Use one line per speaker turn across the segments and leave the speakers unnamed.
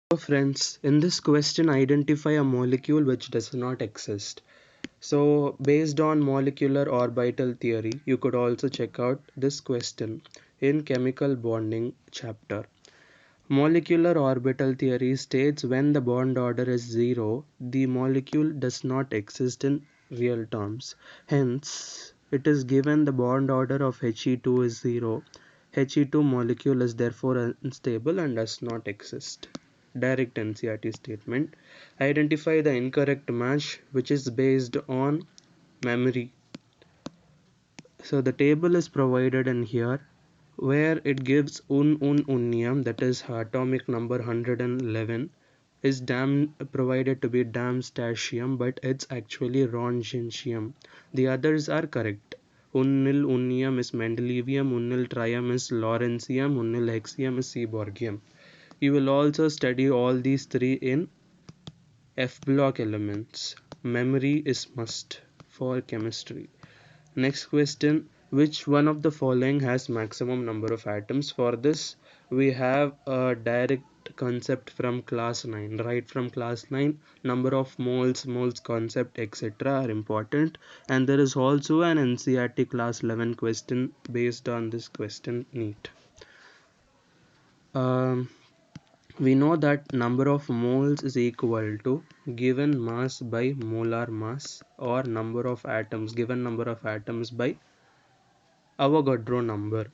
So friends, in this question identify a molecule which does not exist. So based on molecular orbital theory, you could also check out this question in chemical bonding chapter. Molecular orbital theory states when the bond order is 0, the molecule does not exist in real terms. Hence, it is given the bond order of He2 is 0. He2 molecule is therefore unstable and does not exist. Direct NCERT statement. Identify the incorrect match which is based on memory. So the table is provided in here where it gives unium, that is atomic number 111, is provided to be damstatium, but it's actually ronchentium. The others are correct. Unyl unium is mendelevium, unyl trium is lawrencium, unyl hexium is seaborgium. You will also study all these three in F block elements. Memory is must for chemistry. Next question, which one of the following has maximum number of atoms? For this we have a direct concept from class 9. Right from class 9, number of moles concept, etc. are important, and there is also an NCERT class 11 question based on this question NEET. Um, we know that number of moles is equal to given mass by molar mass, or number of atoms, given number of atoms by Avogadro number.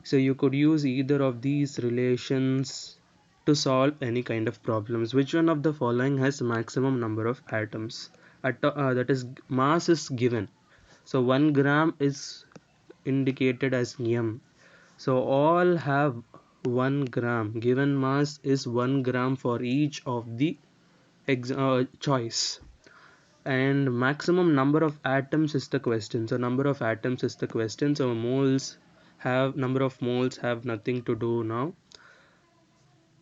So you could use either of these relations to solve any kind of problems. Which one of the following has maximum number of atoms? That is, mass is given. So 1 gram is indicated as m. So all have 1 gram. Given mass is 1 gram for each of the choice. And maximum number of atoms is the question. So number of atoms is the question. So number of moles have nothing to do now.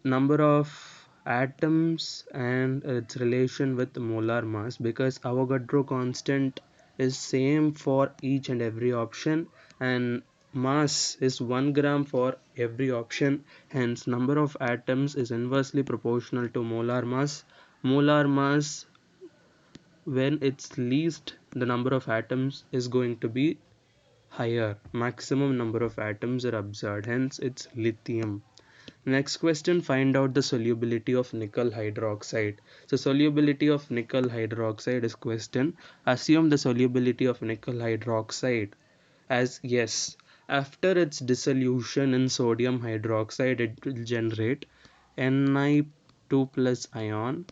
Number of atoms and its relation with molar mass, because Avogadro constant is same for each and every option, and mass is 1 gram for every option. Hence number of atoms is inversely proportional to molar mass. Molar mass, when it's least, the number of atoms is going to be higher. Maximum number of atoms are observed, hence it's lithium. Next question, find out the solubility of nickel hydroxide. So solubility of nickel hydroxide is question. Assume the solubility of nickel hydroxide as yes. After its dissolution in sodium hydroxide, it will generate Ni2 plus ion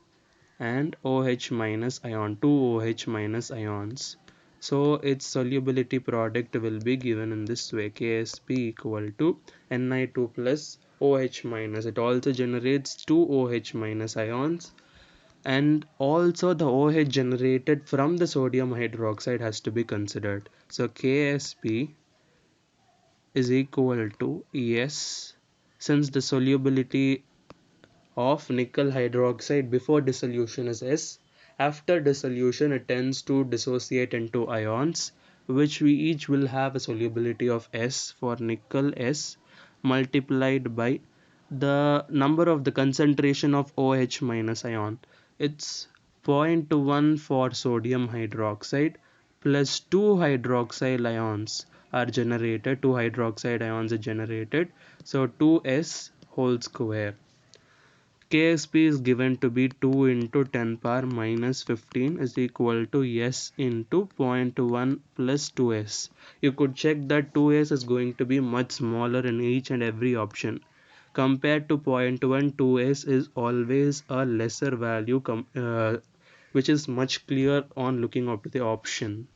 and OH minus ion, 2 OH minus ions. So its solubility product will be given in this way, Ksp equal to Ni2 plus OH minus. It also generates 2 OH minus ions, and also the OH generated from the sodium hydroxide has to be considered. So Ksp is equal to Es, since the solubility of nickel hydroxide before dissolution is S. After dissolution it tends to dissociate into ions, which we each will have a solubility of S. For nickel, S multiplied by the number of the concentration of OH minus ion. It's 0.1 for sodium hydroxide plus 2 hydroxyl ions are generated. 2 hydroxide ions are generated. So 2S whole square. Ksp is given to be 2 into 10 power minus 15 is equal to S into 0.1 plus 2S. You could check that 2S is going to be much smaller in each and every option. Compared to 0.1, 2S is always a lesser value, which is much clear on looking up the option.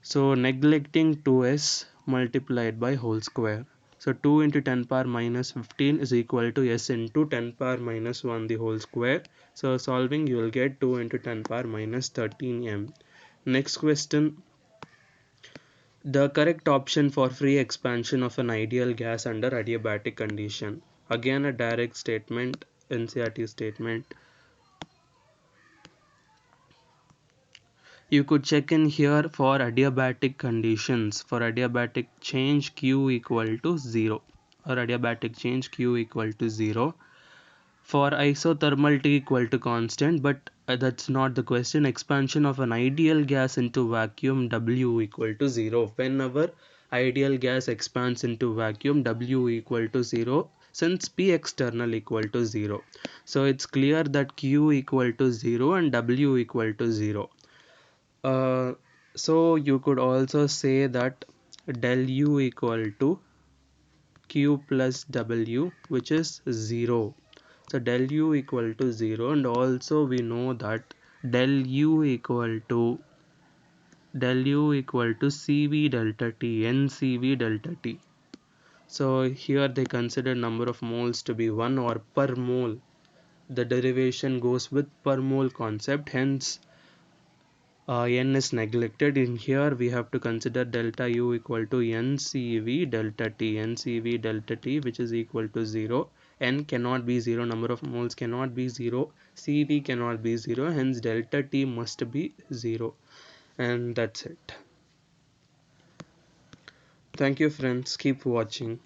So neglecting 2S multiplied by whole square. So 2 into 10 power minus 15 is equal to S into 10 power minus 1 the whole square. So solving, you will get 2 into 10 power minus 13 m. Next question. The correct option for free expansion of an ideal gas under adiabatic condition. Again a direct statement, NCERT statement. You could check in here for adiabatic conditions. For adiabatic change Q equal to 0, or adiabatic change Q equal to 0. For isothermal T equal to constant, but that's not the question. Expansion of an ideal gas into vacuum, W equal to 0. Whenever ideal gas expands into vacuum, W equal to 0, since P external equal to 0. So it's clear that Q equal to 0 and W equal to 0. Uh, so you could also say that del U equal to Q plus W, which is 0. So del U equal to 0, and also we know that del U equal to CV delta T, NCV delta T. So here they consider number of moles to be 1 or per mole. The derivation goes with per mole concept, hence n is neglected. In here we have to consider delta U equal to NCV delta T, NCV delta T, which is equal to 0. N cannot be 0, number of moles cannot be 0, CV cannot be 0, hence delta T must be 0. And that's it. Thank you friends, keep watching.